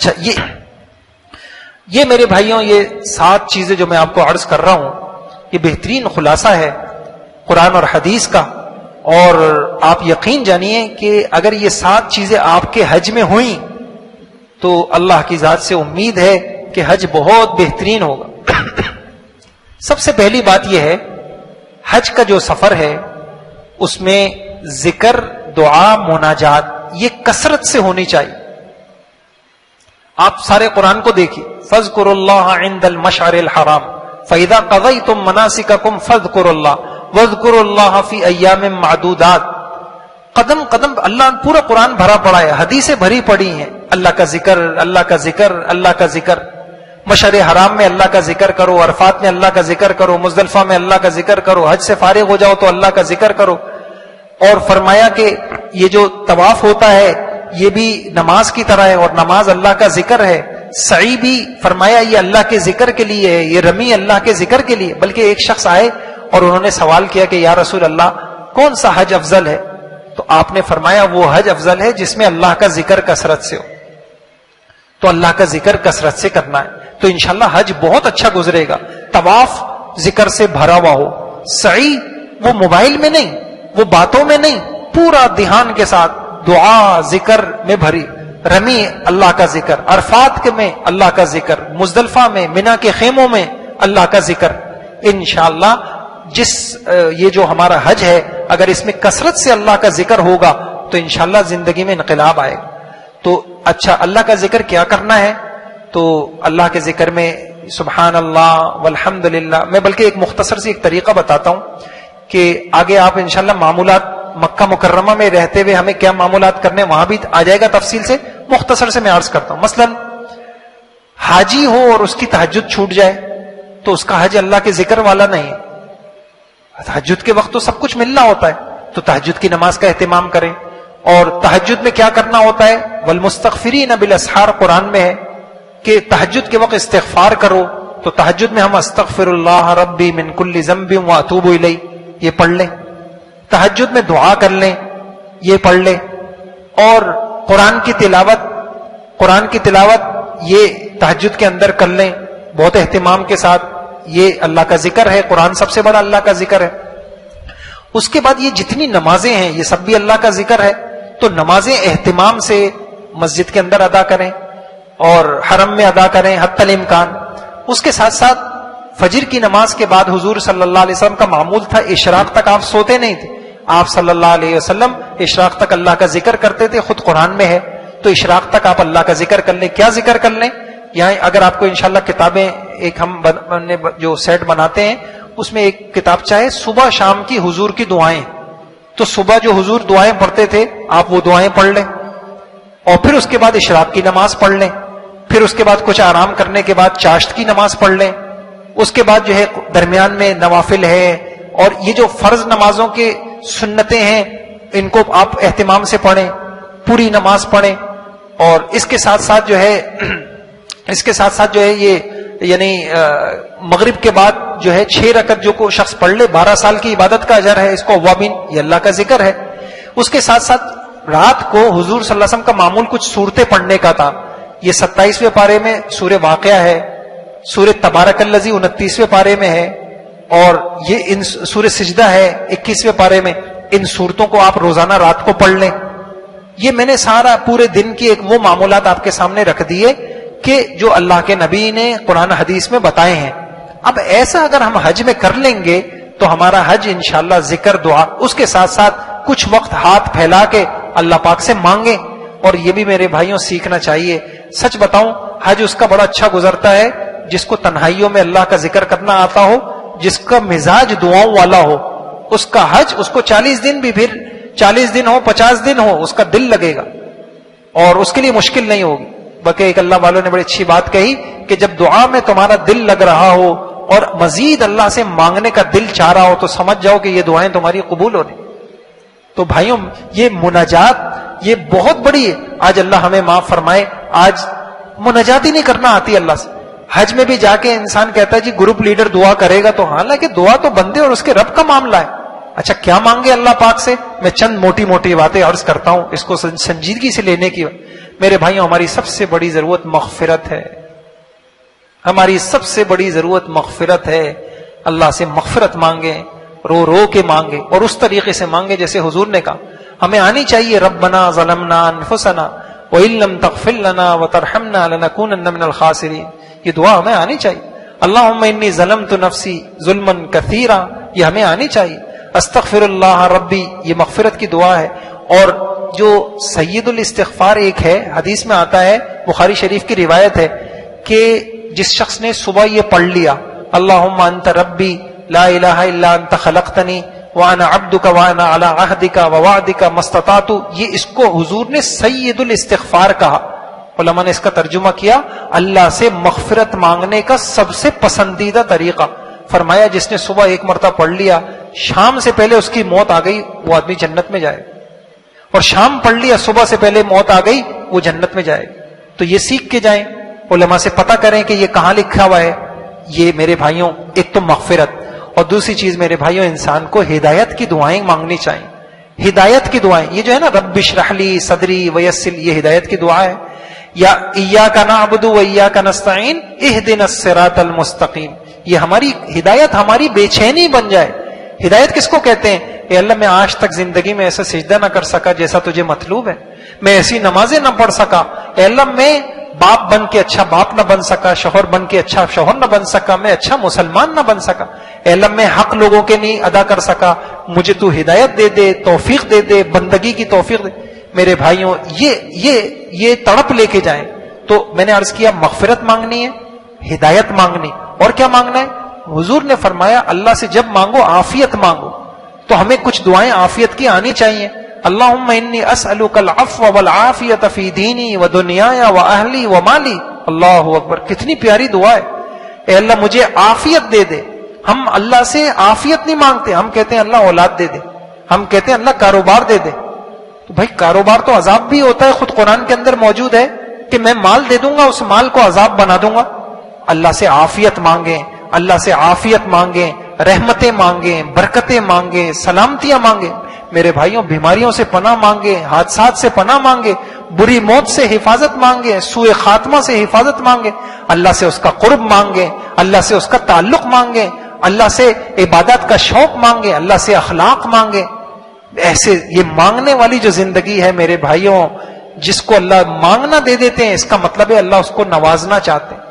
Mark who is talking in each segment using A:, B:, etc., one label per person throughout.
A: اچھا، یہ میرے بھائیوں، یہ 7 چیزیں جو میں آپ کو عرض کر رہا ہوں، یہ بہترین خلاصہ ہے قرآن اور حدیث کا. اور آپ یقین جانیے کہ اگر یہ 7 چیزیں آپ کے حج میں ہوئیں تو اللہ کی ذات سے امید ہے کہ حج بہت بہترین ہوگا. سب سے پہلی بات یہ ہے، حج کا جو سفر ہے اس میں ذکر، دعا، مناجات یہ کثرت سے ہونی چاہیے. آپ سارے قرآن کو دیکھیے، فاذکروا اللہ عند المشعر الحرام فاذا قضیتم مناسککم فاذکروا اللہ واذکروا اللہ فی ایام معدودات. قدم قدم اللہ، پورا قرآن بھرا پڑا ہے، حدیثیں بھری پڑی ہیں، اللہ کا ذکر، اللہ کا ذکر، اللہ کا ذکر. مشعر حرام میں اللہ کا ذکر کرو، عرفات میں اللہ کا ذکر کرو، مزدلفہ میں اللہ کا ذکر کرو، حج سے فارغ ہو جاؤ تو اللہ کا ذکر کرو. اور فرمایا کہ یہ جو طواف ہوتا ہے یہ بھی نماز کی طرح ہے، اور نماز اللہ کا ذکر ہے. سعی بھی فرمایا یہ اللہ کے ذکر کے لیے ہے، یہ رمی اللہ کے ذکر کے لیے. بلکہ ایک شخص آئے اور انہوں نے سوال کیا کہ یا رسول اللہ کون سا حج افضل ہے؟ تو آپ نے فرمایا وہ حج افضل ہے جس میں اللہ کا ذکر کثرت سے ہو. تو اللہ کا ذکر کثرت سے کرنا ہے تو انشاءاللہ حج بہت اچھا گزرے گا. طواف ذکر سے بھرا ہوا ہو، سعی وہ موبائل میں نہیں، وہ باتوں میں نہیں، پورا دھیان کے ساتھ دعا ذکر میں بھری، رمی اللہ کا ذکر، عرفات میں اللہ کا ذکر، مزدلفہ میں، منا کے خیموں میں اللہ کا ذکر. انشاءاللہ یہ جو ہمارا حج ہے اگر اس میں کثرت سے اللہ کا ذکر ہوگا تو انشاءاللہ زندگی میں انقلاب آئے گا. تو اچھا، اللہ کا ذکر کیا کرنا ہے؟ تو اللہ کے ذکر میں سبحان اللہ والحمدللہ. میں بلکہ ایک مختصر سی ایک طریقہ بتاتا ہوں کہ آگے آپ انشاءاللہ معمولات مکہ مکرمہ میں رہتے ہوئے ہمیں کیا معمولات کرنے وہاں بھی آ جائے گا تفصیل سے. مختصر سے میں عرض کرتا ہوں. مثلا حاجی ہو اور اس کی تہجد چھوٹ جائے تو اس کا حج اللہ کے ذکر والا نہیں ہے. تہجد کے وقت تو سب کچھ ملنا ہوتا ہے تو تہجد کی نماز کا اہتمام کریں. اور تہجد میں کیا کرنا ہوتا ہے؟ والمستغفرین بالاسحار قرآن میں ہے کہ تہجد کے وقت استغفار کرو. تو تہجد میں ہم استغفر اللہ ربی من کل ذنب واتوب الیہ یہ پڑھ لیں. تہجد میں دعا کر لیں، یہ پڑھ لیں. اور قرآن کی تلاوت یہ تہجد کے اندر کر لیں بہت اہتمام کے ساتھ. یہ اللہ کا ذکر ہے، قرآن سب سے بڑا اللہ کا ذکر ہے. اس کے بعد یہ جتنی نمازیں ہیں یہ سب بھی اللہ کا ذکر ہے. تو نمازیں اہتمام سے مسجد کے اندر ادا کریں اور حرم میں ادا کریں حتی الامکان. اس کے ساتھ ساتھ فجر کی نماز کے بعد حضور صلی اللہ علیہ وسلم کا معمول تھا اشراق تک آپ سوتے نہیں تھے. آپ صلی اللہ علیہ وسلم اشراق تک اللہ کا ذکر کرتے تھے، خود قرآن میں ہے. تو اشراق تک آپ اللہ کا ذکر کر لیں. کیا ذکر کر لیں؟ یہاں اگر آپ کو انشاءاللہ کتابیں ایک ہم جو سیٹ بناتے ہیں اس میں ایک کتاب چاہے صبح شام کی حضور کی دعائیں. تو صبح جو حضور دعائیں پڑھتے تھے آپ وہ دعائیں پڑھ لیں اور پھر اس کے بعد اشراق کی نماز پڑھ لیں. پھر اس کے بعد کچھ آرام کرنے کے بعد چاشت کی نماز پڑھ لیں. اس کے بعد جو ہے درمیان میں نوافل ہے اور یہ جو فرض نمازوں کے سنتیں ہیں ان کو آپ اہتمام سے پڑھیں، پوری نماز پڑھیں. اور اس کے ساتھ ساتھ جو ہے یہ یعنی مغرب کے بعد جو ہے 6 رکعت جو کو شخص پڑھ لے 12 سال کی عبادت کا اجر ہے. اس کو اوابین یہ اللہ کا ذکر ہے. اس کے ساتھ ساتھ رات کو حضور صلی اللہ علیہ وسلم کا معمول کچھ سورتیں پڑھنے کا تھا. یہ 27ویں پارے میں سورہ واقعہ ہے، سورہ تبارک الذی 29ویں پارے میں ہے، اور یہ سورہ سجدہ ہے 21ویں پارے میں. ان صورتوں کو آپ روزانہ رات کو پڑھ لیں. یہ میں نے سارا پورے دن کی ایک وہ معمولات آپ کے سامنے رکھ دیے کہ جو اللہ کے نبی نے قرآن حدیث میں بتائے ہیں. اب ایسا اگر ہم حج میں کر لیں گے تو ہمارا حج انشاءاللہ ذکر دعا، اس کے ساتھ ساتھ کچھ وقت ہاتھ پھیلا کے اللہ پاک سے مانگیں. اور یہ بھی میرے بھائیوں سیکھنا چاہیے. سچ بتاؤں حج اس کا بڑا اچھا گزرتا ہے جس کو تنہائیوں میں اللہ کا ذکر کرنا آتا ہو، جس کا مزاج دعاؤں والا ہو. اس کا حج اس کو 40 دن بھی، پھر 40 دن ہو 50 دن ہو، اس کا دل لگے گا اور اس کے لیے مشکل نہیں ہوگی. بلکہ ایک اللہ والوں نے بڑی اچھی بات کہی کہ جب دعا میں تمہارا دل لگ رہا ہو اور مزید اللہ سے مانگنے کا دل چاہ رہا ہو تو سمجھ جاؤ کہ یہ دعائیں تمہاری قبول ہو رہی. تو بھائیوں یہ مناجات یہ بہت بڑی ہے. آج اللہ ہمیں معاف فرمائے، آج مناجات ہی نہیں کرنا آتی اللہ سے. حج میں بھی جا کے انسان کہتا ہے جی گروپ لیڈر دعا کرے گا، تو حالانکہ دعا تو بندے اور اس کے رب کا معاملہ ہے. اچھا کیا مانگے اللہ پاک سے؟ میں چند موٹی موٹی باتیں عرض کرتا ہوں، اس کو سنجیدگی سے لینے کی۔ میرے بھائیوں، ہماری سب سے بڑی ضرورت مغفرت ہے، ہماری سب سے بڑی ضرورت مغفرت ہے۔ اللہ سے مغفرت مانگیں، رو رو کے مانگے، اور اس طریقے سے مانگے جیسے حضور نے کہا۔ ہمیں آنی چاہیے ربنا ظلمنا انفسنا وَإِن لَّمْ تَغْفِرْ لَنَا وَتَرْحَمْنَا لَنَكُونَنَّ مِنَ الْخَاسِرِينَ، یہ دعا ہمیں آنی چاہیے۔ اللہم انی ظلمت نفسی ظلما کثیرا، یہ ہمیں آنی چاہیے۔ استغفر اللہ ربی، یہ مغفرت کی دعا ہے۔ اور جو سید الاستغفار ایک ہے، حدیث میں آتا ہے، بخاری شریف کی روایت ہے کہ جس شخص نے صبح یہ پڑھ لیا اللہم انت ربی لا الہ الا انت خلقتنی وانا عبدک وانا علی عہدک ووعدک ما استطعت، یہ اس کو حضور نے سید الاستغفار کہا۔ علماء نے اس کا ترجمہ کیا اللہ سے مغفرت مانگنے کا سب سے پسندیدہ طریقہ۔ فرمایا جس نے صبح ایک مرتبہ پڑھ لیا، شام سے پہلے اس کی موت آ گئی، وہ آدمی جنت میں جائے، اور شام پڑھ لیا صبح سے پہلے موت آ گئی، وہ جنت میں جائے۔ تو یہ سیکھ کے جائیں، علماء سے پتہ کریں کہ یہ کہاں لکھا ہوا ہے۔ یہ میرے بھائیوں ایک تو مغفرت، اور دوسری چیز میرے بھائیوں انسان کو ہدایت کی دعائیں مانگنی چاہیے۔ ہدایت کی دعائیں، یہ جو ہے نا رب اشرح لی صدری ویسر، یہ ہدایت کی دعا ہے۔ یا ایاک نعبد و ایاک نستعین اہدنا الصراط المستقیم، یہ ہماری ہدایت، ہماری بے چینی بن جائے۔ ہدایت کس کو کہتے ہیں؟ اے اللہ میں آج تک زندگی میں ایسا سجدہ نہ کر سکا جیسا تجھے مطلوب ہے، میں ایسی نمازیں نہ پڑھ سکا، اے اللہ میں باپ بن کے اچھا باپ نہ بن سکا، شوہر بن کے اچھا شوہر نہ بن سکا، میں اچھا مسلمان نہ بن سکا، اے اللہ میں حق لوگوں کے نہیں ادا کر سکا، مجھے تو ہدایت دے دے، توفیق دے دے، بندگی کی توفیق دے۔ میرے بھائیوں یہ تڑپ لے کے جائیں۔ تو میں نے عرض کیا مغفرت مانگنی ہے، ہدایت مانگنی، اور کیا مانگنا ہے؟ حضور نے فرمایا اللہ سے جب مانگو عافیت مانگو، تو ہمیں کچھ دعائیں عافیت کی آنی چاہیے۔ اللہم انی اسألک العفو والعافیت فی دینی ودنیای واہلی ومالی، اللہ اکبر، کتنی پیاری دعا ہے۔ اے اللہ مجھے عافیت دے دے۔ ہم اللہ سے عافیت نہیں مانگتے، ہم کہتے ہیں اللہ اولاد دے دے، ہم کہتے ہیں اللہ کاروبار دے دے۔ تو بھائی کاروبار تو عذاب بھی ہوتا ہے، خود قرآن کے اندر موجود ہے کہ میں مال دے دوں گا، اس مال کو عذاب بنا دوں گا۔ اللہ سے عافیت مانگیں، اللہ سے عافیت مانگیں، رحمتیں مانگیں، برکتیں مانگیں، سلامتیاں مانگیں۔ میرے بھائیوں بیماریوں سے پناہ مانگیں، حادثات سے پناہ مانگیں، بری موت سے حفاظت مانگیں، سوء خاتمہ سے حفاظت مانگیں، اللہ سے اس کا قرب مانگیں، اللہ سے اس کا تعلق مانگیں، اللہ سے عبادت کا شوق مانگیں، اللہ سے اخلاق مانگیں۔ ایسے یہ مانگنے والی جو زندگی ہے میرے بھائیوں، جس کو اللہ مانگنا دے دیتے ہیں، اس کا مطلب ہے اللہ اس کو نوازنا چاہتے ہیں،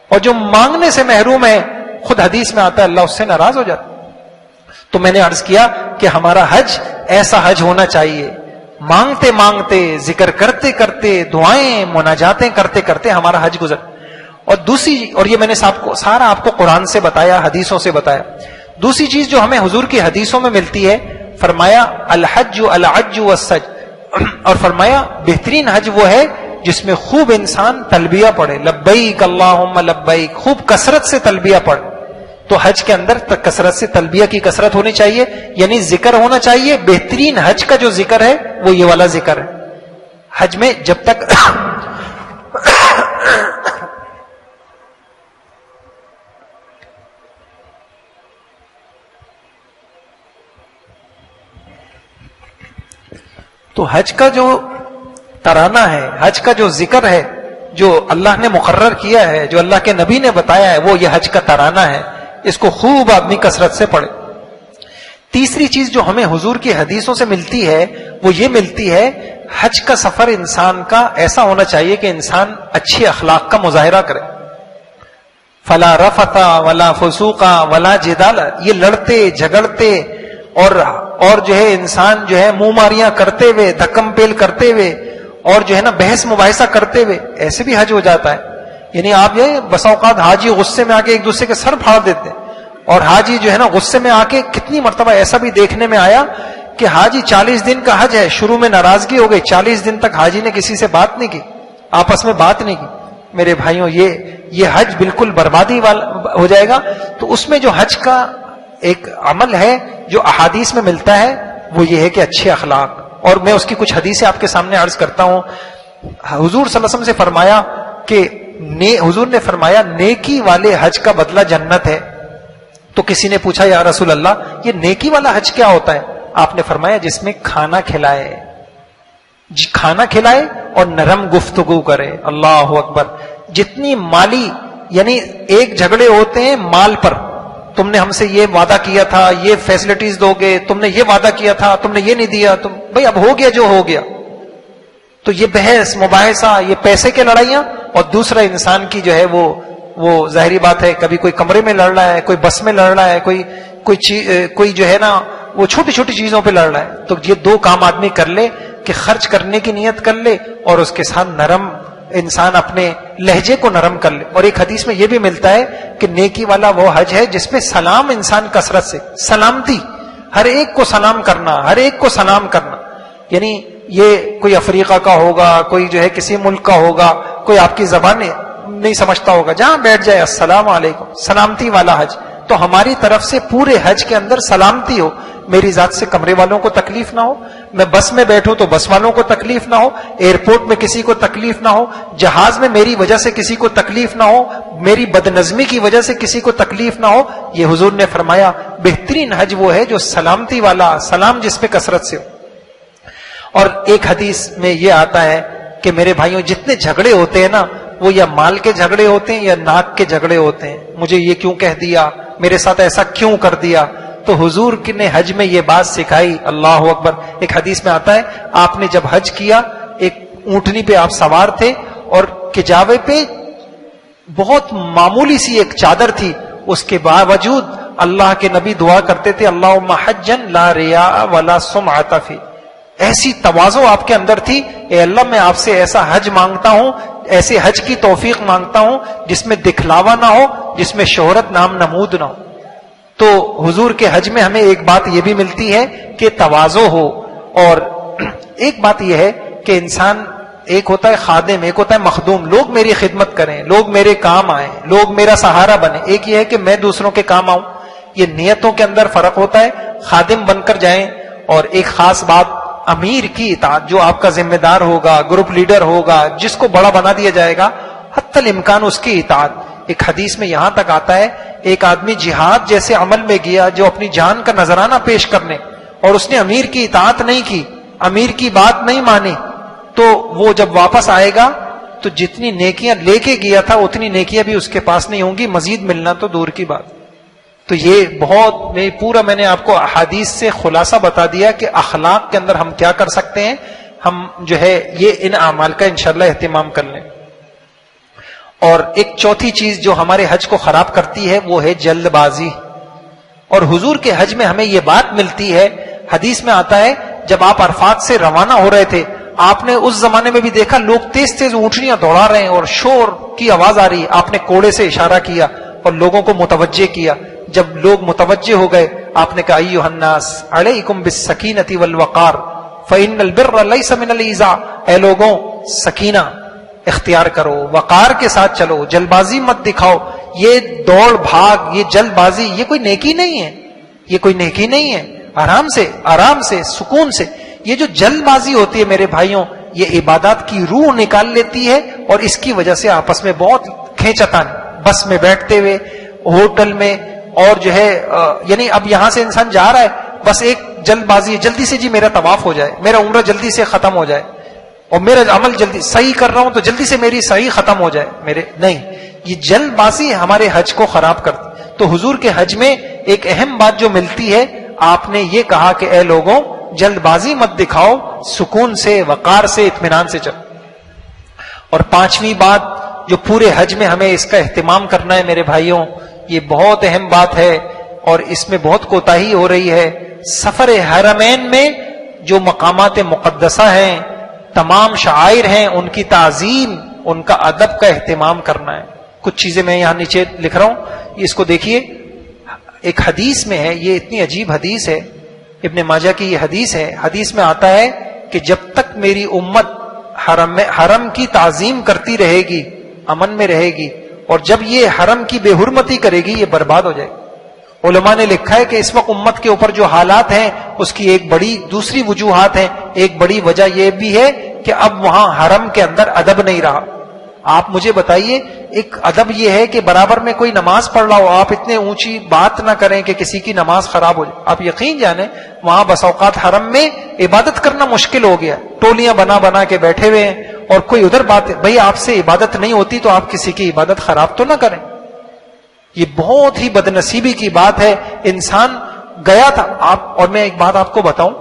A: اور جو مانگنے سے محروم ہے، خود حدیث میں آتا ہے اللہ اس سے ناراض ہو جاتا ہے۔ تو میں نے عرض کیا کہ ہمارا حج ایسا حج ہونا چاہیے، مانگتے مانگتے، ذکر کرتے کرتے، دعائیں مناجاتیں کرتے کرتے ہمارا حج گزر۔ اور دوسری، اور یہ میں نے سارا آپ کو قرآن سے بتایا، حدیثوں سے بتایا۔ دوسری چیز جو ہمیں حضور کی حدیثوں میں ملتی ہے، فرمایا الحج العج والسج، اور فرمایا بہترین حج وہ ہے جس میں خوب انسان تلبیہ پڑھے، لبیک اللہم لبیک، خوب کثرت سے تلبیہ پڑھ۔ تو حج کے اندر کثرت سے تلبیہ کی کثرت ہونی چاہیے، یعنی ذکر ہونا چاہیے۔ بہترین حج کا جو ذکر ہے وہ یہ والا ذکر ہے۔ حج میں جب تک تو حج کا جو ترانہ ہے، حج کا جو ذکر ہے، جو اللہ نے مقرر کیا ہے، جو اللہ کے نبی نے بتایا ہے، وہ یہ حج کا ترانہ ہے۔ اس کو خوب آدمی کثرت سے پڑھے۔ تیسری چیز جو ہمیں حضور کی حدیثوں سے ملتی ہے وہ یہ ملتی ہے، حج کا سفر انسان کا ایسا ہونا چاہیے کہ انسان اچھے اخلاق کا مظاہرہ کرے۔ فلا رفث ولا فسوق ولا جدال، یہ لڑتے جھگڑتے اور جو ہے انسان جو ہے منہ ماریاں کرتے ہوئے، دھکم پیل کرتے ہوئے، اور جو ہے نا بحث مباحثہ کرتے ہوئے، ایسے بھی حج ہو جاتا ہے۔ یعنی آپ یہ بسا اوقات حاجی غصے میں آ کے ایک دوسرے کے سر پھاڑ دیتے ہیں، اور حاجی جو ہے نا غصے میں آ کے، کتنی مرتبہ ایسا بھی دیکھنے میں آیا کہ حاجی 40 دن کا حج ہے، شروع میں ناراضگی ہو گئی، 40 دن تک حاجی نے کسی سے بات نہیں کی، آپس میں بات نہیں کی۔ میرے بھائیوں یہ حج بالکل بربادی والا ہو جائے گا۔ تو اس میں جو حج کا ایک عمل ہے جو احادیث میں ملتا ہے وہ یہ ہے کہ اچھے اخلاق، اور میں اس کی کچھ حدیثیں آپ کے سامنے عرض کرتا ہوں۔ حضور صلی اللہ علیہ وسلم سے فرمایا کہ حضور نے فرمایا نیکی والے حج کا بدلہ جنت ہے، تو کسی نے پوچھا یا رسول اللہ یہ نیکی والا حج کیا ہوتا ہے؟ آپ نے فرمایا جس میں کھانا کھلائے، کھانا کھلائے اور نرم گفتگو کرے. اللہ اکبر. جتنی مالی یعنی ایک جھگڑے ہوتے ہیں مال پر، تم نے ہم سے یہ وعدہ کیا تھا، یہ فیسلٹیز دو گے، تم نے یہ وعدہ کیا تھا، تم نے یہ نہیں دیا، تم بھائی اب ہو گیا جو ہو گیا. تو یہ بحث مباحثہ، یہ پیسے کے لڑائیاں. اور دوسرا انسان کی جو ہے وہ ظاہری بات ہے، کبھی کوئی کمرے میں لڑ رہا ہے، کوئی بس میں لڑ رہا ہے، کوئی جو ہے نا وہ چھوٹی چھوٹی چیزوں پہ لڑ رہا ہے. تو یہ دو کام آدمی کر لے کہ خرچ کرنے کی نیت کر لے اور اس کے ساتھ نرم انسان اپنے لہجے کو نرم کر لے. اور ایک حدیث میں یہ بھی ملتا ہے کہ نیکی والا وہ حج ہے جس میں سلام انسان کثرت سے، سلامتی، ہر ایک کو سلام کرنا، ہر ایک کو سلام کرنا. یعنی یہ کوئی افریقہ کا ہوگا، کوئی جو ہے کسی ملک کا ہوگا، کوئی آپ کی زبان نہیں سمجھتا ہوگا، جہاں بیٹھ جائے السلام علیکم، سلامتی والا حج. تو ہماری طرف سے پورے حج کے اندر سلامتی ہو. میری ذات سے کمرے والوں کو تکلیف نہ ہو، میں بس میں بیٹھوں تو بس والوں کو تکلیف نہ ہو، ایئرپورٹ میں کسی کو تکلیف نہ ہو، جہاز میں میری وجہ سے کسی کو تکلیف نہ ہو، میری بدنظمی کی وجہ سے کسی کو تکلیف نہ ہو. یہ حضور نے فرمایا بہترین حج وہ ہے جو سلامتی والا، سلام جس پہ کثرت سے ہو. اور ایک حدیث میں یہ آتا ہے کہ میرے بھائیوں جتنے جھگڑے ہوتے ہیں نا وہ یا مال کے جھگڑے ہوتے ہیں یا ناک کے جھگڑے ہوتے ہیں. مجھے یہ کیوں کہہ دیا، میرے ساتھ ایسا کیوں کر دیا. تو حضور نے حج میں یہ بات سکھائی. اللہ اکبر. ایک حدیث میں آتا ہے آپ نے جب حج کیا ایک اونٹنی پہ آپ سوار تھے اور کجاوے پہ بہت معمولی سی ایک چادر تھی، اس کے باوجود اللہ کے نبی دعا کرتے تھے اللہم حجن لا ریا ولا سمعۃ فی. ایسی تواضع آپ کے اندر تھی، اے اللہ میں آپ سے ایسا حج مانگتا ہوں، ایسے حج کی توفیق مانگتا ہوں جس میں دکھلاوا نہ ہو، جس میں شہرت نام نمود نہ ہو. تو حضور کے حج میں ہمیں ایک بات یہ بھی ملتی ہے کہ تواضع ہو. اور ایک بات یہ ہے کہ انسان ایک ہوتا ہے خادم، ایک ہوتا ہے مخدوم. لوگ میری خدمت کریں، لوگ میرے کام آئیں، لوگ میرا سہارا بنے. ایک یہ ہے کہ میں دوسروں کے کام آؤں. یہ نیتوں کے اندر فرق ہوتا ہے. خادم بن کر جائیں. اور ایک خاص بات، امیر کی اطاعت، جو آپ کا ذمہ دار ہوگا، گروپ لیڈر ہوگا، جس کو بڑا بنا دیا جائے گا، حتی الامکان اس کی اطاعت. ایک حدیث میں یہاں تک آتا ہے ایک آدمی جہاد جیسے عمل میں گیا جو اپنی جان کا نذرانہ پیش کرنے، اور اس نے امیر کی اطاعت نہیں کی، امیر کی بات نہیں مانی، تو وہ جب واپس آئے گا تو جتنی نیکیاں لے کے گیا تھا اتنی نیکیاں بھی اس کے پاس نہیں ہوں گی، مزید ملنا تو دور کی بات. تو یہ بہت میں نے آپ کو احادیث سے خلاصہ بتا دیا کہ اخلاق کے اندر ہم کیا کر سکتے ہیں. ہم جو ہے یہ ان اعمال کا انشاءاللہ اہتمام کر لیں. اور ایک چوتھی چیز جو ہمارے حج کو خراب کرتی ہے وہ ہے جلد بازی. اور حضور کے حج میں ہمیں یہ بات ملتی ہے، حدیث میں آتا ہے جب آپ عرفات سے روانہ ہو رہے تھے، آپ نے اس زمانے میں بھی دیکھا لوگ تیز تیز اونٹنیاں دوڑا رہے ہیں اور شور کی آواز آ رہی. آپ نے کوڑے سے اشارہ کیا اور لوگوں کو متوجہ کیا. جب لوگ متوجہ ہو گئے آپ نے کہا ایھا الناس علیکم بالسکینۃ والوقار فإن البر لیس من الایذاء. اے لوگوں سکینہ اختیار کرو، وقار کے ساتھ چلو، جلد بازی مت دکھاؤ. یہ دوڑ بھاگ، یہ جلد بازی، یہ کوئی نیکی نہیں ہے، یہ کوئی نیکی نہیں ہے. آرام سے سکون سے. یہ جو جلد بازی ہوتی ہے میرے بھائیوں، یہ عبادات کی روح نکال لیتی ہے اور اس کی وجہ سے آپس میں بہت کھینچتان. بس میں بیٹھتے ہوئے، ہوٹل میں، اور جو ہے یعنی اب یہاں سے انسان جا رہا ہے بس ایک جلد بازی، جلدی سے جی میرا طواف ہو جائے، میرا عمرہ جلدی سے ختم ہو جائے، اور میرا عمل جلدی صحیح کر رہا ہوں تو جلدی سے میری صحیح ختم ہو جائے. نہیں، یہ جلد بازی ہمارے حج کو خراب کرتی. تو حضور کے حج میں ایک اہم بات جو ملتی ہے، آپ نے یہ کہا کہ اے لوگوں جلد بازی مت دکھاؤ، سکون سے، وقار سے، اطمینان سے چلو. اور پانچویں بات جو پورے حج میں ہمیں اس کا اہتمام کرنا ہے میرے بھائیوں، یہ بہت اہم بات ہے اور اس میں بہت کوتاہی ہو رہی ہے. سفر حرمین میں جو مقامات مقدسہ ہیں، تمام شعائر ہیں، ان کی تعظیم، ان کا ادب کا اہتمام کرنا ہے. کچھ چیزیں میں یہاں نیچے لکھ رہا ہوں، اس کو دیکھیے. ایک حدیث میں ہے، یہ اتنی عجیب حدیث ہے، ابن ماجہ کی یہ حدیث ہے. حدیث میں آتا ہے کہ جب تک میری امت حرم کی تعظیم کرتی رہے گی، امن میں رہے گی، اور جب یہ حرم کی بے حرمتی کرے گی یہ برباد ہو جائے گی. علماء نے لکھا ہے کہ اس وقت امت کے اوپر جو حالات ہیں اس کی ایک بڑی دوسری وجوہات ہیں. ایک بڑی وجہ یہ بھی ہے کہ اب وہاں حرم کے اندر ادب نہیں رہا. آپ مجھے بتائیے، ایک ادب یہ ہے کہ برابر میں کوئی نماز پڑھ رہا ہو، آپ اتنے اونچی بات نہ کریں کہ کسی کی نماز خراب ہو جائے. آپ یقین جانیں وہاں بس اوقات حرم میں عبادت کرنا مشکل ہو گیا، ٹولیاں بنا بنا کے بیٹھے ہوئے ہیں اور کوئی ادھر بات ہے. بھائی آپ سے عبادت نہیں ہوتی تو آپ کسی کی عبادت خراب تو نہ کریں. یہ بہت ہی بدنصیبی کی بات ہے. انسان گیا تھا آپ، اور میں ایک بات آپ کو بتاؤں،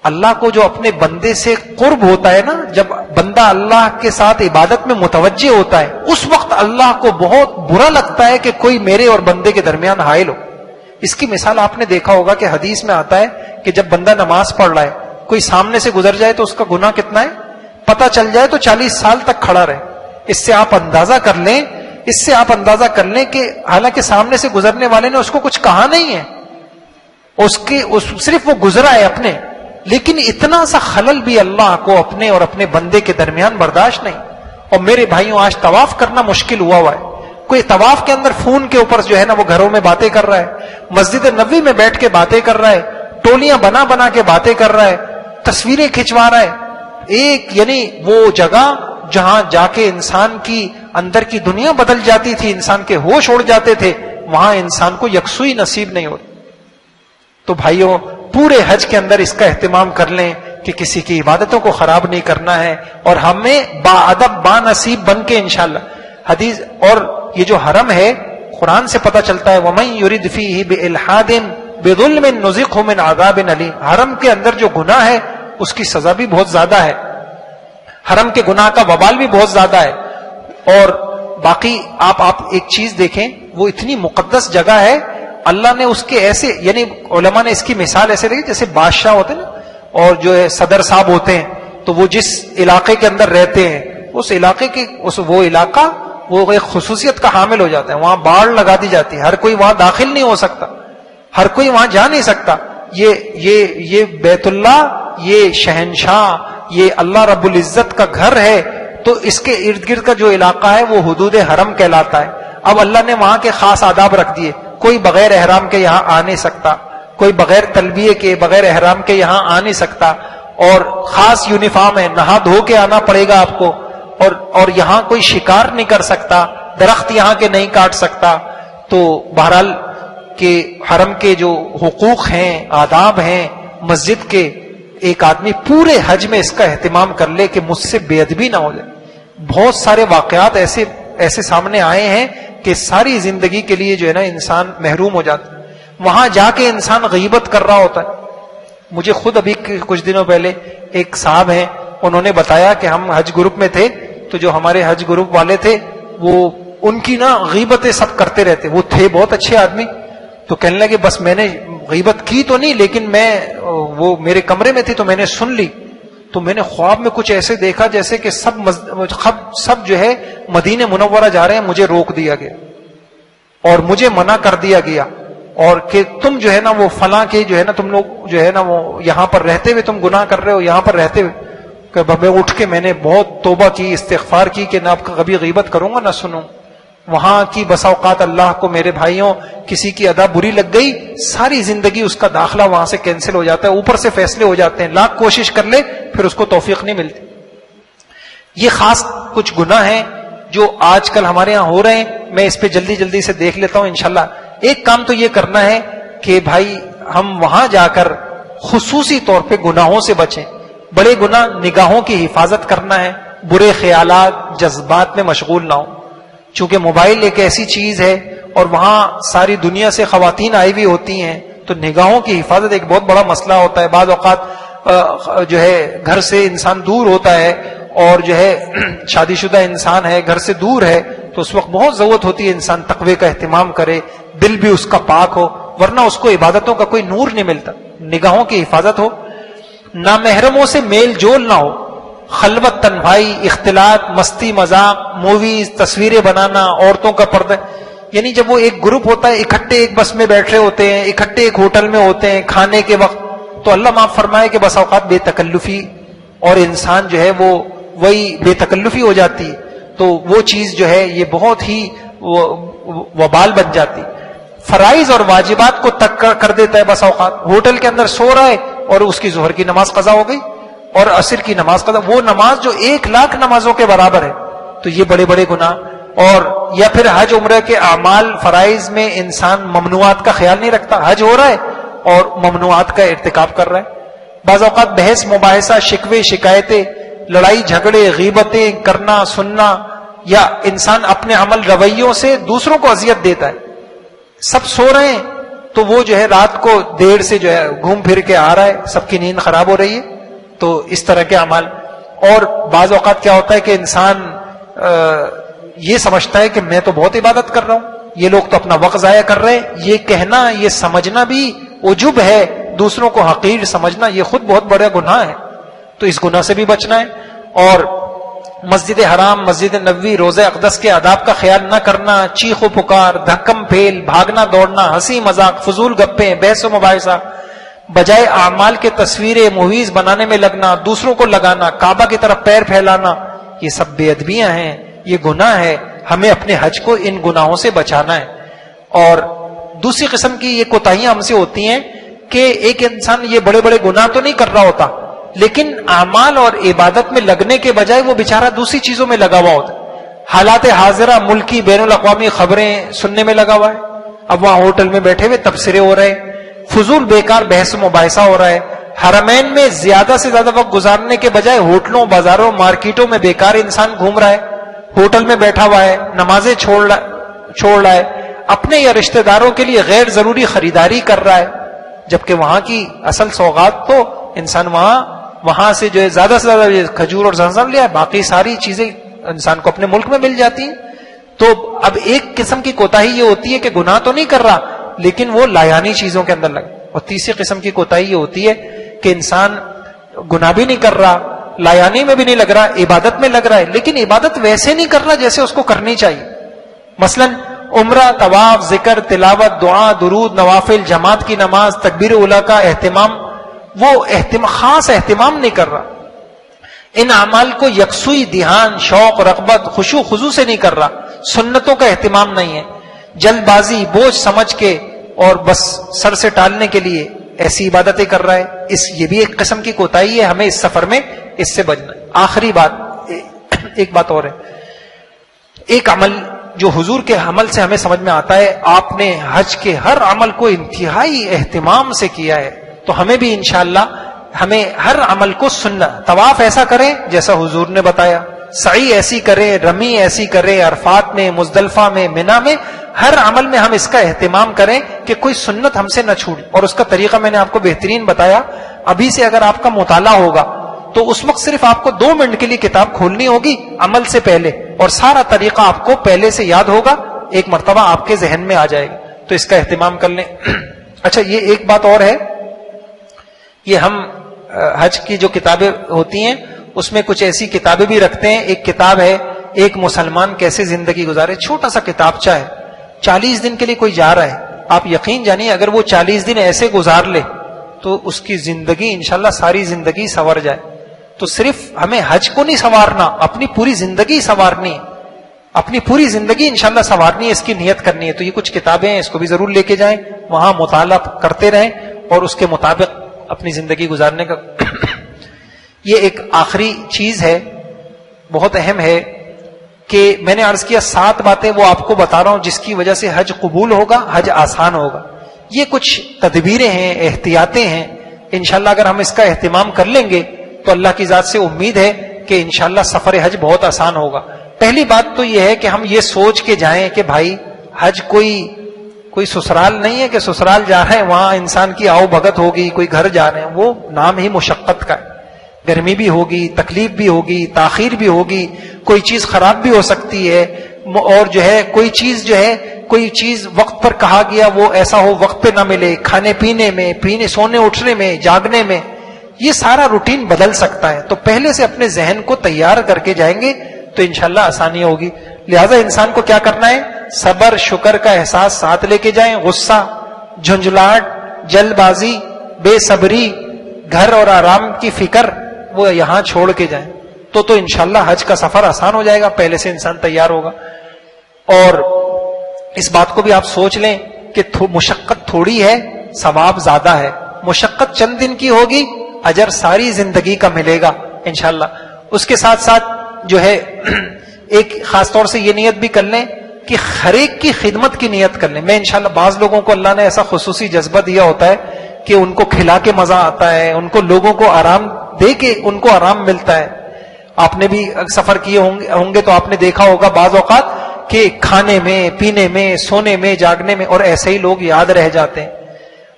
A: اللہ کو جو اپنے بندے سے قرب ہوتا ہے نا، جب بندہ اللہ کے ساتھ عبادت میں متوجہ ہوتا ہے، اس وقت اللہ کو بہت برا لگتا ہے کہ کوئی میرے اور بندے کے درمیان حائل ہو. اس کی مثال آپ نے دیکھا ہوگا کہ حدیث میں آتا ہے کہ جب بندہ نماز پڑھ رہا ہے، کوئی سامنے سے گزر جائے تو اس کا گناہ کتنا ہے پتہ چل جائے تو 40 سال تک کھڑا رہے. اس سے آپ اندازہ کر لیں کہ حالانکہ سامنے سے گزرنے والے نے اس کو کچھ کہا نہیں ہے، صرف وہ گزرا ہے اپنے، لیکن اتنا سا خلل بھی اللہ کو اپنے اور اپنے بندے کے درمیان برداشت نہیں. اور میرے بھائیوں آج طواف کرنا مشکل ہوا ہے. کوئی طواف کے اندر فون کے اوپر جو ہے نا وہ گھروں میں باتیں کر رہا ہے، مسجد نبوی میں بیٹھ کے باتیں کر رہا ہے، ٹولیاں بنا بنا کے باتیں کر رہا ہے، تصویریں کھنچوا رہا ہے. ایک یعنی وہ جگہ جہاں جا کے انسان کی اندر کی دنیا بدل جاتی تھی، انسان کے ہوش اڑ جاتے تھے، وہاں انسان کو یکسوئی نصیب نہیں ہوتی. تو بھائیوں پورے حج کے اندر اس کا اہتمام کر لیں کہ کسی کی عبادتوں کو خراب نہیں کرنا ہے، اور ہمیں با ادب با نصیب بن کے انشاءاللہ حدیث. اور یہ جو حرم ہے قرآن سے پتہ چلتا ہے وَمَن يُرِدْ فِيهِ بِإِلْحَادٍ بِظُلْمٍ نُذِقْهُ مِنْ عَذَابٍ أَلِيمٍ. حرم کے اندر جو گناہ ہے اس کی سزا بھی بہت زیادہ ہے، حرم کے گناہ کا وبال بھی بہت زیادہ ہے. اور باقی آپ ایک چیز دیکھیں، وہ اتنی مقدس جگہ ہے، اللہ نے اس کے ایسے، یعنی علماء نے اس کی مثال ایسے دی جیسے بادشاہ ہوتے ہیں نا، اور جو ہے صدر صاحب ہوتے ہیں، تو وہ جس علاقے کے اندر رہتے ہیں اس علاقے کی وہ علاقہ وہ ایک خصوصیت کا حامل ہو جاتا ہے. وہاں باڑ لگا دی جاتی ہے، ہر کوئی وہاں داخل نہیں ہو سکتا، ہر کوئی وہاں جا نہیں سکتا. یہ بیت اللہ، یہ شہنشاہ، یہ اللہ رب العزت کا گھر ہے، تو اس کے ارد گرد کا جو علاقہ ہے وہ حدود حرم کہلاتا ہے. اب اللہ نے وہاں کے خاص آداب رکھ دیے، کوئی بغیر احرام کے یہاں آ نہیں سکتا، کوئی بغیر تلبیے کے بغیر احرام کے یہاں آ نہیں سکتا، اور خاص یونیفارم ہے، نہا دھو کے آنا پڑے گا آپ کو، اور یہاں کوئی شکار نہیں کر سکتا، درخت یہاں کے نہیں کاٹ سکتا. تو بہرحال کہ حرم کے جو حقوق ہیں، آداب ہیں مسجد کے، ایک آدمی پورے حج میں اس کا اہتمام کر لے کہ مجھ سے بے ادبی نہ ہو جائے. بہت سارے واقعات ایسے سامنے آئے ہیں کہ ساری زندگی کے لیے جو ہے نا انسان محروم ہو جاتا ہے. وہاں جا کے انسان غیبت کر رہا ہوتا ہے. مجھے خود ابھی کچھ دنوں پہلے ایک صاحب ہیں، انہوں نے بتایا کہ ہم حج گروپ میں تھے، تو جو ہمارے حج گروپ والے تھے وہ ان کی نا غیبتیں سب کرتے رہتے. وہ تھے بہت اچھے آدمی، تو کہنے لگے بس میں نے غیبت کی تو نہیں، لیکن وہ میرے کمرے میں تھی تو میں نے سن لی. تو میں نے خواب میں کچھ ایسے دیکھا جیسے کہ سب جو ہے مدینہ منورہ جا رہے ہیں. مجھے روک دیا گیا اور مجھے منع کر دیا گیا، اور کہ تم جو ہے نا وہ فلاں کے جو ہے نا تم لوگ جو ہے نا وہ یہاں پر رہتے ہوئے تم گناہ کر رہے ہو، یہاں پر رہتے ہوئے. کہ میں اٹھ کے میں نے بہت توبہ کی، استغفار کی کہ نہ آپ کا کبھی غیبت کروں گا نہ سنوں. وہاں کی بسا اوقات اللہ کو میرے بھائیوں کسی کی ادا بری لگ گئی، ساری زندگی اس کا داخلہ وہاں سے کینسل ہو جاتا ہے، اوپر سے فیصلے ہو جاتے ہیں، لاکھ کوشش کر لے پھر اس کو توفیق نہیں ملتی. یہ خاص کچھ گناہ ہیں جو آج کل ہمارے ہاں ہو رہے ہیں. میں اس پہ جلدی سے دیکھ لیتا ہوں انشاءاللہ. ایک کام تو یہ کرنا ہے کہ بھائی ہم وہاں جا کر خصوصی طور پہ گناہوں سے بچیں. بڑے گناہ، نگاہوں کی حفاظت کرنا ہے، برے خیالات جذبات میں مشغول نہ ہوں. چونکہ موبائل ایک ایسی چیز ہے اور وہاں ساری دنیا سے خواتین آئی ہوئی ہوتی ہیں، تو نگاہوں کی حفاظت ایک بہت بڑا مسئلہ ہوتا ہے. بعض اوقات جو ہے گھر سے انسان دور ہوتا ہے اور جو ہے شادی شدہ انسان ہے، گھر سے دور ہے، تو اس وقت بہت ضرورت ہوتی ہے انسان تقوی کا اہتمام کرے، دل بھی اس کا پاک ہو، ورنہ اس کو عبادتوں کا کوئی نور نہیں ملتا. نگاہوں کی حفاظت ہو، نامحرموں سے میل جول نہ ہو، خلوت، تنہائی، اختلاط، مستی مذاق، موویز، تصویریں بنانا، عورتوں کا پردہ. یعنی جب وہ ایک گروپ ہوتا ہے، اکٹھے ایک بس میں بیٹھے ہوتے ہیں، اکٹھے ایک ہوٹل میں ہوتے ہیں کھانے کے وقت، تو اللہ معاف فرمائے کہ بس اوقات بے تکلفی اور انسان جو ہے وہ وہی بے تکلفی ہو جاتی ہے. تو وہ چیز جو ہے یہ بہت ہی وبال بن جاتی. فرائض اور واجبات کو تک کر دیتا ہے. بس اوقات ہوٹل کے اندر سو رہا ہے اور اس کی ظہر کی نماز قضا ہو گئی اور عصر کی نماز قضا. وہ نماز جو 1,00,000 نمازوں کے برابر ہے، تو یہ بڑے بڑے گناہ. اور یا پھر حج عمرہ کے اعمال فرائض میں انسان ممنوعات کا خیال نہیں رکھتا، حج ہو رہا ہے اور ممنوعات کا ارتکاب کر رہا ہے. بعض اوقات بحث مباحثہ، شکوے شکایتیں، لڑائی جھگڑے، غیبتیں کرنا سننا، یا انسان اپنے عمل رویوں سے دوسروں کو اذیت دیتا ہے. سب سو رہے ہیں تو وہ جو ہے رات کو دیر سے جو ہے گھوم پھر کے آ رہا ہے، سب کی نیند خراب ہو رہی ہے. تو اس طرح کے اعمال. اور بعض اوقات کیا ہوتا ہے کہ انسان یہ سمجھتا ہے کہ میں تو بہت عبادت کر رہا ہوں، یہ لوگ تو اپنا وقت ضائع کر رہے ہیں. یہ کہنا، یہ سمجھنا بھی عجب ہے، دوسروں کو حقیر سمجھنا یہ خود بہت بڑا گناہ ہے. تو اس گناہ سے بھی بچنا ہے. اور مسجد حرام، مسجد نبوی، روضہ اقدس کے آداب کا خیال نہ کرنا، چیخ و پکار، دھکم پھیل، بھاگنا دوڑنا، ہنسی مذاق، فضول گپیں، بحث و مباحثہ، بجائے اعمال کے تصویریں مویز بنانے میں لگنا، دوسروں کو لگانا، کعبہ کی طرف پیر پھیلانا، یہ سب بے ادبیاں ہیں، یہ گناہ ہے. ہمیں اپنے حج کو ان گناہوں سے بچانا ہے. اور دوسری قسم کی یہ کوتاہیاں ہم سے ہوتی ہیں کہ ایک انسان یہ بڑے بڑے گناہ تو نہیں کر رہا ہوتا، لیکن اعمال اور عبادت میں لگنے کے بجائے وہ بیچارہ دوسری چیزوں میں لگا ہوا ہوتا ہے. حالات حاضرہ ملکی بین الاقوامی خبریں سننے میں لگا ہوا ہے. اب وہاں ہوٹل میں بیٹھے ہوئے تبصرے ہو رہے ہیں، فضول بیکار بحث و مباحثہ ہو رہا ہے. حرمین میں زیادہ سے زیادہ وقت گزارنے کے بجائے ہوٹلوں، بازاروں، مارکیٹوں میں بیکار انسان گھوم رہا ہے، ہوٹل میں بیٹھا ہوا ہے، نمازیں چھوڑ رہا ہے، اپنے یا رشتہ داروں کے لیے غیر ضروری خریداری کر رہا ہے، جبکہ وہاں کی اصل سوغات تو انسان وہاں سے جو ہے زیادہ سے زیادہ کھجور اور زمزم لیا ہے، باقی ساری چیزیں انسان کو اپنے ملک میں مل جاتی ہیں. تو اب ایک قسم کی کوتاہی یہ ہوتی ہے کہ گناہ تو نہیں کر رہا لیکن وہ لایانی چیزوں کے اندر لگا. اور تیسری قسم کی کوتاہی یہ ہوتی ہے کہ انسان گناہ بھی نہیں کر رہا، لایانی میں بھی نہیں لگ رہا، عبادت میں لگ رہا ہے، لیکن عبادت ویسے نہیں کر رہا جیسے اس کو کرنی چاہیے. مثلا عمرہ، طواف، ذکر، تلاوت، دعا، درود، نوافل، جماعت کی نماز، تکبیر اولیٰ کا اہتمام، وہ خاص اہتمام نہیں کر رہا. ان اعمال کو یکسوئی دھیان، شوق، رغبت، خشوع خضوع سے نہیں کر رہا. سنتوں کا اہتمام نہیں ہے، جلد بازی، بوجھ سمجھ کے اور بس سر سے ٹالنے کے لیے ایسی عبادتیں کر رہا ہے. یہ بھی ایک قسم کی کوتاہی ہے، ہمیں اس سفر میں اس سے بچنا ہے. آخری بات، ایک بات اور ہے. ایک عمل جو حضور کے عمل سے ہمیں سمجھ میں آتا ہے، آپ نے حج کے ہر عمل کو انتہائی اہتمام سے کیا ہے، تو ہمیں بھی انشاءاللہ ہمیں ہر عمل کو سننا. طواف ایسا کریں جیسا حضور نے بتایا، سعی ایسی کریں، رمی ایسی کریں، عرفات میں، مزدلفہ میں، منا میں، ہر عمل میں ہم اس کا اہتمام کریں کہ کوئی سنت ہم سے نہ چھوڑے. اور اس کا طریقہ میں نے آپ کو بہترین بتایا. ابھی سے اگر آپ کا مطالعہ ہوگا تو اس وقت صرف آپ کو 2 منٹ کے لیے کتاب کھولنی ہوگی عمل سے پہلے، اور سارا طریقہ آپ کو پہلے سے یاد ہوگا، ایک مرتبہ آپ کے ذہن میں آ جائے گا. تو اس کا اہتمام کر لیں. اچھا، یہ ایک بات اور ہے، یہ ہم حج کی جو کتابیں ہوتی ہیں اس میں کچھ ایسی کتابیں بھی رکھتے ہیں. ایک کتاب ہے ایک مسلمان کیسے زندگی گزارے، چھوٹا سا کتابچہ ہے. 40 دن کے لیے کوئی جا رہا ہے، آپ یقین جانیے اگر وہ 40 دن ایسے گزار لے تو اس کی زندگی انشاءاللہ ساری زندگی سنور جائے. تو صرف ہمیں حج کو نہیں سنوارنا، اپنی پوری زندگی سنوارنی ہے، اپنی پوری زندگی انشاءاللہ سنوارنی ہے، اس کی نیت کرنی ہے. تو یہ کچھ کتابیں ہیں، اس کو بھی ضرور لے کے جائیں، وہاں مطالعہ کرتے رہیں اور اس کے مطابق اپنی زندگی گزارنے کا. یہ ایک آخری چیز ہے، بہت اہم ہے، کہ میں نے عرض کیا 7 باتیں وہ آپ کو بتا رہا ہوں جس کی وجہ سے حج قبول ہوگا، حج آسان ہوگا. یہ کچھ تدبیریں ہیں، احتیاطیں ہیں. انشاءاللہ اگر ہم اس کا اہتمام کر لیں گے تو اللہ کی ذات سے امید ہے کہ انشاءاللہ سفر حج بہت آسان ہوگا. پہلی بات تو یہ ہے کہ ہم یہ سوچ کے جائیں کہ بھائی حج کوئی سسرال نہیں ہے کہ سسرال جا رہے ہیں وہاں انسان کی آؤ بھگت ہوگی، کوئی گھر جا رہے ہیں. وہ نام ہی مشقت کا ہے، گرمی بھی ہوگی، تکلیف بھی ہوگی، تاخیر بھی ہوگی، کوئی چیز خراب بھی ہو سکتی ہے، اور جو ہے کوئی چیز وقت پر کہا گیا وہ ایسا ہو وقت پہ نہ ملے، کھانے پینے میں، سونے اٹھنے میں، جاگنے میں، یہ سارا روٹین بدل سکتا ہے. تو پہلے سے اپنے ذہن کو تیار کر کے جائیں گے تو انشاءاللہ آسانی ہوگی. لہذا انسان کو کیا کرنا ہے، صبر شکر کا احساس ساتھ لے کے جائیں. غصہ، جھنجھلاہٹ، جلد بازی، بے صبری، گھر اور آرام کی فکر وہ یہاں چھوڑ کے جائیں تو انشاءاللہ حج کا سفر آسان ہو جائے گا. پہلے سے انسان تیار ہوگا. اور اس بات کو بھی آپ سوچ لیں کہ مشقت تھوڑی ہے، ثواب زیادہ ہے. مشقت چند دن کی ہوگی، اجر ساری زندگی کا ملے گا انشاءاللہ. اس کے ساتھ ساتھ جو ہے ایک خاص طور سے یہ نیت بھی کر لیں کہ ہر ایک کی خدمت کی نیت کر لیں. میں انشاءاللہ بعض لوگوں کو اللہ نے ایسا خصوصی جذبہ دیا ہوتا ہے کہ ان کو کھلا کے مزہ آتا ہے, ان کو لوگوں کو آرام دے کے ان کو آرام ملتا ہے. آپ نے بھی سفر کیے ہوں گے تو آپ نے دیکھا ہوگا بعض اوقات کہ کھانے میں, پینے میں, سونے میں, جاگنے میں, اور ایسے ہی لوگ یاد رہ جاتے ہیں,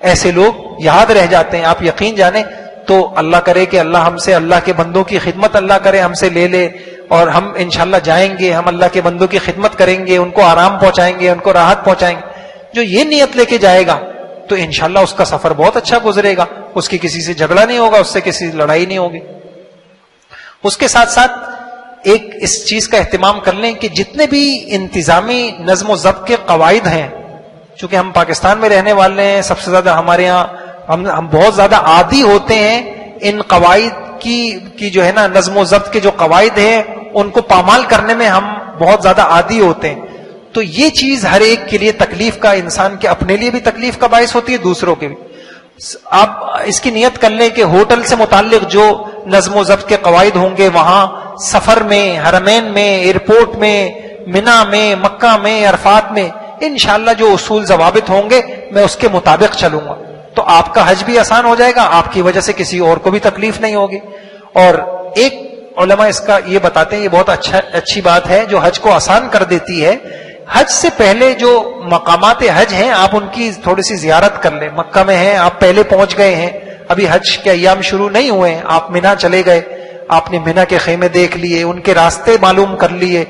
A: ایسے لوگ یاد رہ جاتے ہیں. آپ یقین جانیں تو اللہ کرے کہ اللہ ہم سے اللہ کے بندوں کی خدمت اللہ کرے ہم سے لے لے, اور ہم انشاءاللہ جائیں گے, ہم اللہ کے بندوں کی خدمت کریں گے, ان کو آرام پہنچائیں گے, ان کو راحت پہنچائیں گے. جو یہ نیت لے کے جائے گا تو انشاءاللہ اس کا سفر بہت اچھا گزرے گا, اس کی کسی سے جھگڑا نہیں ہوگا, اس سے کسی سے لڑائی نہیں ہوگی. اس کے ساتھ ساتھ ایک اس چیز کا اہتمام کر لیں کہ جتنے بھی انتظامی نظم و ضبط کے قواعد ہیں, چونکہ ہم پاکستان میں رہنے والے ہیں, سب سے زیادہ ہمارے یہاں ہم بہت زیادہ عادی ہوتے ہیں ان قواعد کی جو ہے نا نظم و ضبط کے جو قواعد ہیں ان کو پامال کرنے میں ہم بہت زیادہ عادی ہوتے ہیں. تو یہ چیز ہر ایک کے لیے تکلیف کا, انسان کے اپنے لیے بھی تکلیف کا باعث ہوتی ہے, دوسروں کے بھی. آپ اس کی نیت کر لیں کہ ہوٹل سے متعلق جو نظم و ضبط کے قواعد ہوں گے وہاں سفر میں, حرمین میں, ایئرپورٹ میں, منا میں, مکہ میں, عرفات میں, انشاءاللہ جو اصول ضوابط ہوں گے میں اس کے مطابق چلوں گا, تو آپ کا حج بھی آسان ہو جائے گا, آپ کی وجہ سے کسی اور کو بھی تکلیف نہیں ہوگی. اور ایک علماء اس کا یہ بتاتے ہیں, یہ بہت اچھی بات ہے جو حج کو آسان کر دیتی ہے. حج سے پہلے جو مقامات حج ہیں آپ ان کی تھوڑی سی زیارت کر لیں. مکہ میں ہیں, آپ پہلے پہنچ گئے ہیں, ابھی حج کے ایام شروع نہیں ہوئے ہیں, آپ منا چلے گئے, آپ نے منا کے خیمے دیکھ لیے, ان کے راستے معلوم کر لیے.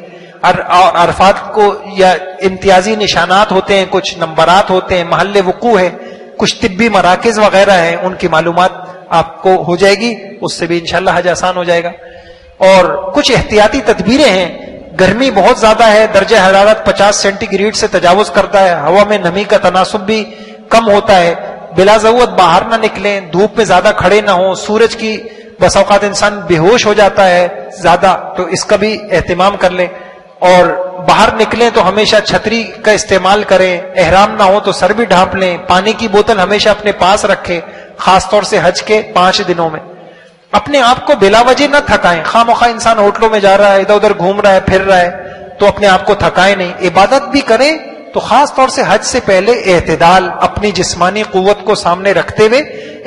A: عرفات کو یا امتیازی نشانات ہوتے ہیں, کچھ نمبرات ہوتے ہیں, محل وقوع ہے, کچھ طبی مراکز وغیرہ ہیں, ان کی معلومات آپ کو ہو جائے گی, اس سے بھی انشاءاللہ حج آسان ہو جائے گا. اور کچھ احتیاطی تدبیریں ہیں. گرمی بہت زیادہ ہے, درجہ حرارت 50 سینٹی گریڈ سے تجاوز کرتا ہے, ہوا میں نمی کا تناسب بھی کم ہوتا ہے, بلا ضرورت باہر نہ نکلیں, دھوپ میں زیادہ کھڑے نہ ہوں, سورج کی بس اوقات انسان بے ہوش ہو جاتا ہے زیادہ, تو اس کا بھی اہتمام کر لیں. اور باہر نکلیں تو ہمیشہ چھتری کا استعمال کریں, احرام نہ ہو تو سر بھی ڈھانپ لیں, پانی کی بوتل ہمیشہ اپنے پاس رکھیں, خاص طور سے حج کے 5 دنوں میں. اپنے آپ کو بلا وجہ نہ تھکائیں. خواہ مخواہ انسان ہوٹلوں میں جا رہا ہے, ادھر ادھر گھوم رہا ہے, پھر رہا ہے, تو اپنے آپ کو تھکائیں نہیں. عبادت بھی کریں تو خاص طور سے حج سے پہلے اعتدال, اپنی جسمانی قوت کو سامنے رکھتے ہوئے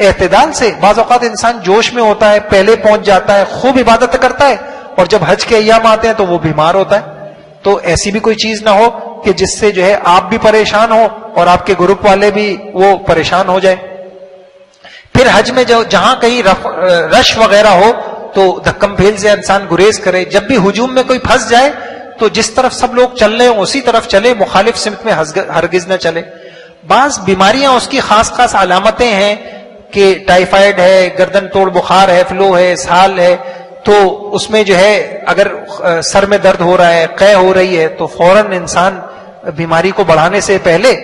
A: اعتدال سے. بعض اوقات انسان جوش میں ہوتا ہے, پہلے پہنچ جاتا ہے, خوب عبادت کرتا ہے, اور جب حج کے ایام آتے ہیں تو وہ بیمار ہوتا ہے. تو ایسی بھی کوئی چیز نہ ہو کہ جس سے جو ہے آپ بھی پریشان ہو اور آپ کے گروپ والے بھی وہ پریشان ہو جائے. پھر حج میں جہاں کہیں رش وغیرہ ہو تو دھکم پھیل سے انسان گریز کرے. جب بھی ہجوم میں کوئی پھنس جائے تو جس طرف سب لوگ چل رہے ہوں اسی طرف چلے, مخالف سمت میں ہرگز نہ چلے. بعض بیماریاں اس کی خاص خاص علامتیں ہیں کہ ٹائیفائڈ ہے, گردن توڑ بخار ہے, فلو ہے, اسہال ہے, تو اس میں جو ہے اگر سر میں درد ہو رہا ہے, قے ہو رہی ہے, تو فوراً انسان بیماری کو بڑھانے سے پہلے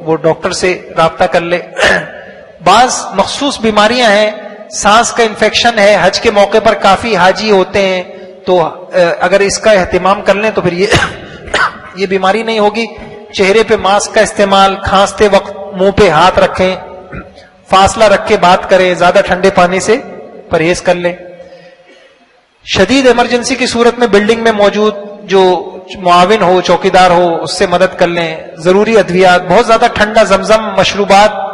A: وہ ڈاکٹر سے رابطہ کر لے. بعض مخصوص بیماریاں ہیں, سانس کا انفیکشن ہے, حج کے موقع پر کافی حاجی ہوتے ہیں, تو اگر اس کا اہتمام کر لیں تو پھر یہ بیماری نہیں ہوگی. چہرے پہ ماسک کا استعمال, کھانستے وقت منہ پہ ہاتھ رکھیں, فاصلہ رکھ کے بات کریں, زیادہ ٹھنڈے پانی سے پرہیز کر لیں. شدید ایمرجنسی کی صورت میں بلڈنگ میں موجود جو معاون ہو, چوکیدار ہو, اس سے مدد کر لیں. ضروری ادویات, بہت زیادہ ٹھنڈا زمزم, مشروبات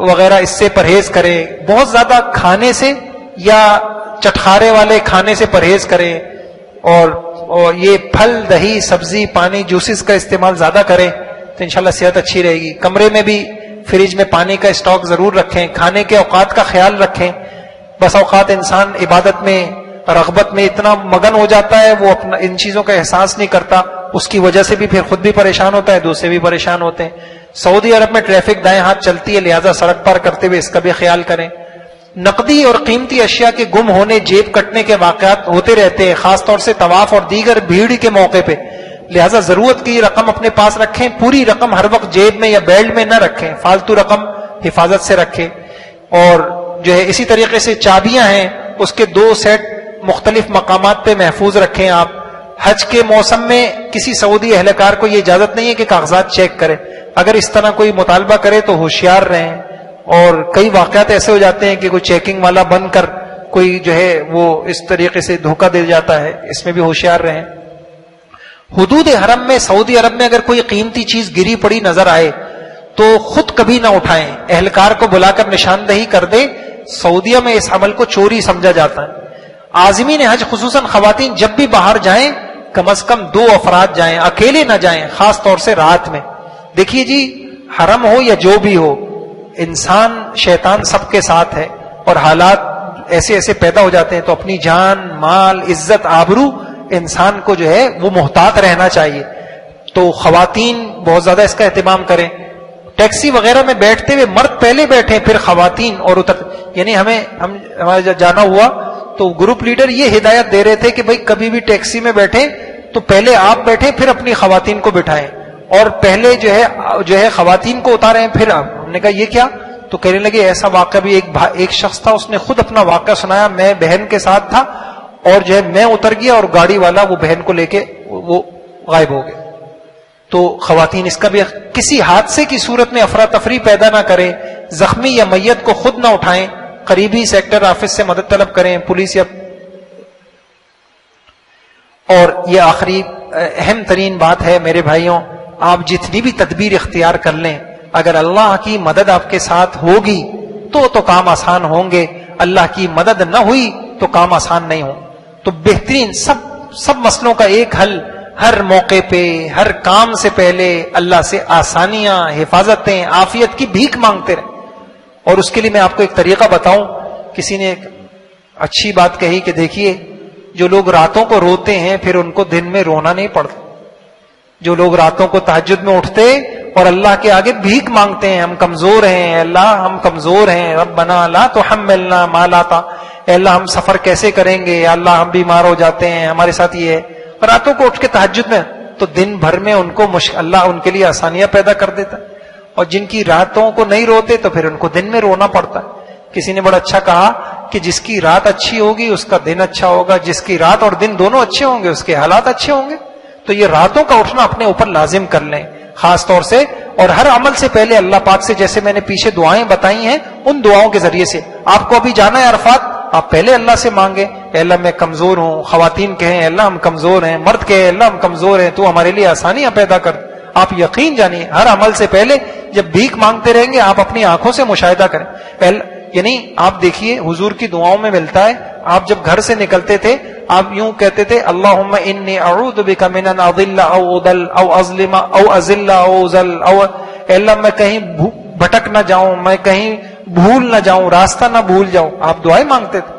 A: وغیرہ اس سے پرہیز کریں. بہت زیادہ کھانے سے یا چٹخارے والے کھانے سے پرہیز کریں. اور یہ پھل, دہی, سبزی, پانی, جوسز کا استعمال زیادہ کریں تو انشاءاللہ صحت اچھی رہے گی. کمرے میں بھی فریج میں پانی کا اسٹاک ضرور رکھیں. کھانے کے اوقات کا خیال رکھیں. بس اوقات انسان عبادت میں, رغبت میں اتنا مگن ہو جاتا ہے وہ اپنا ان چیزوں کا احساس نہیں کرتا, اس کی وجہ سے بھی پھر خود بھی پریشان ہوتا ہے, دوسرے بھی پریشان ہوتے ہیں. سعودی عرب میں ٹریفک دائیں ہاتھ چلتی ہے, لہذا سڑک پار کرتے ہوئے اس کا بھی خیال کریں. نقدی اور قیمتی اشیاء کے گم ہونے, جیب کٹنے کے واقعات ہوتے رہتے ہیں, خاص طور سے طواف اور دیگر بھیڑ کے موقع پہ, لہذا ضرورت کی رقم اپنے پاس رکھیں. پوری رقم ہر وقت جیب میں یا بیلٹ میں نہ رکھیں, فالتو رقم حفاظت سے رکھیں. اور جو ہے اسی طریقے سے چابیاں ہیں, اس کے 2 سیٹ مختلف مقامات پہ محفوظ رکھیں آپ. حج کے موسم میں کسی سعودی اہلکار کو یہ اجازت نہیں ہے کہ کاغذات چیک کرے. اگر اس طرح کوئی مطالبہ کرے تو ہوشیار رہیں. اور کئی واقعات ایسے ہو جاتے ہیں کہ کوئی چیکنگ والا بن کر کوئی جو ہے وہ اس طریقے سے دھوکہ دے جاتا ہے, اس میں بھی ہوشیار رہیں. حدود حرم میں سعودی عرب میں اگر کوئی قیمتی چیز گری پڑی نظر آئے تو خود کبھی نہ اٹھائیں، اہلکار کو بلا کر نشاندہی کر دیں. سعودیہ میں اس عمل کو چوری سمجھا جاتا ہے. عازمین حج خصوصاً خواتین جب بھی باہر جائیں کم از کم 2 افراد جائیں، اکیلے نہ جائیں، خاص طور سے رات میں. دیکھیے جی، حرم ہو یا جو بھی ہو، انسان شیطان سب کے ساتھ ہے اور حالات ایسے ایسے پیدا ہو جاتے ہیں، تو اپنی جان، مال، عزت، آبرو انسان کو جو ہے وہ محتاط رہنا چاہیے. تو خواتین بہت زیادہ اس کا اہتمام کریں. ٹیکسی وغیرہ میں بیٹھتے ہوئے مرد پہلے بیٹھے پھر خواتین اور یعنی ہمارا جانا ہوا تو گروپ لیڈر یہ ہدایت دے رہے تھے کہ بھائی کبھی بھی ٹیکسی میں بیٹھے تو پہلے آپ بیٹھے پھر اپنی خواتین کو بٹھائیں، اور پہلے جو ہے خواتین کو اتاریں پھر آپ. ہم نے کہا یہ کیا؟ تو کہنے لگے ایسا واقعہ بھی ایک شخص تھا، اس نے خود اپنا واقعہ سنایا. میں بہن کے ساتھ تھا اور جو ہے میں اتر گیا اور گاڑی والا وہ بہن کو لے کے وہ غائب ہو گئے. تو خواتین اس کا بھی کسی حادثے کی صورت میں افراتفری پیدا نہ کریں، زخمی یا میت کو خود نہ اٹھائیں، قریبی سیکٹر آفس سے مدد طلب کریں، پولیس یا. اور یہ آخری اہم ترین بات ہے میرے بھائیوں، آپ جتنی بھی تدبیر اختیار کر لیں، اگر اللہ کی مدد آپ کے ساتھ ہوگی تو کام آسان ہوں گے، اللہ کی مدد نہ ہوئی تو کام آسان نہیں ہوں. تو بہترین سب مسئلوں کا ایک حل، ہر موقع پہ ہر کام سے پہلے اللہ سے آسانیاں، حفاظتیں، عافیت کی بھیک مانگتے رہیں. اور اس کے لیے میں آپ کو ایک طریقہ بتاؤں. کسی نے ایک اچھی بات کہی کہ دیکھیے، جو لوگ راتوں کو روتے ہیں پھر ان کو دن میں رونا نہیں پڑتا. جو لوگ راتوں کو تہجد میں اٹھتے اور اللہ کے آگے بھیک مانگتے ہیں، ہم کمزور ہیں اللہ، ہم کمزور ہیں، ربنا لا تحملنا ما لا طاقت، اے اللہ ہم سفر کیسے کریں گے، یا اللہ ہم بیمار ہو جاتے ہیں، ہمارے ساتھ یہ ہے. راتوں کو اٹھ کے تہجد میں تو دن بھر میں ان کو اللہ ان کے لیے آسانیاں پیدا کر دیتا ہے. اور جن کی راتوں کو نہیں روتے تو پھر ان کو دن میں رونا پڑتا ہے. کسی نے بڑا اچھا کہا کہ جس کی رات اچھی ہوگی اس کا دن اچھا ہوگا، جس کی رات اور دن دونوں اچھے ہوں گے اس کے حالات اچھے ہوں گے. تو یہ راتوں کا اٹھنا اپنے اوپر لازم کر لیں خاص طور سے. اور ہر عمل سے پہلے اللہ پاک سے، جیسے میں نے پیچھے دعائیں بتائی ہیں، ان دعاؤں کے ذریعے سے آپ کو ابھی جانا ہے عرفات، آپ پہلے اللہ سے مانگیں، اے اللہ میں کمزور ہوں. خواتین کہیں اللہ ہم کمزور ہیں، مرد کہیں اللہ ہم کمزور ہیں، تو ہمارے لیے آسانیاں پیدا کر. آپ یقین جانیے ہر عمل سے پہلے جب بھیک مانگتے رہیں گے آپ اپنی آنکھوں سے مشاہدہ کریں. یعنی آپ دیکھیے حضور کی دعاؤں میں ملتا ہے، آپ جب گھر سے نکلتے تھے آپ یوں کہتے تھے اللہم انی اعوذ بک من ان اضل او اضل او اظلم او ازل او ازل، او اے اللہ میں کہیں بھٹک نہ جاؤں، میں کہیں بھول نہ جاؤں، راستہ نہ بھول جاؤں. آپ دعائیں مانگتے تھے.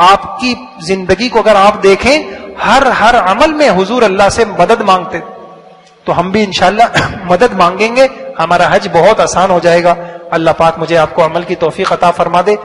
A: آپ کی زندگی کو اگر آپ دیکھیں ہر عمل میں حضور اللہ سے مدد مانگتے تھے. تو ہم بھی انشاءاللہ مدد مانگیں گے، ہمارا حج بہت آسان ہو جائے گا. اللہ پاک مجھے آپ کو عمل کی توفیق عطا فرما دے.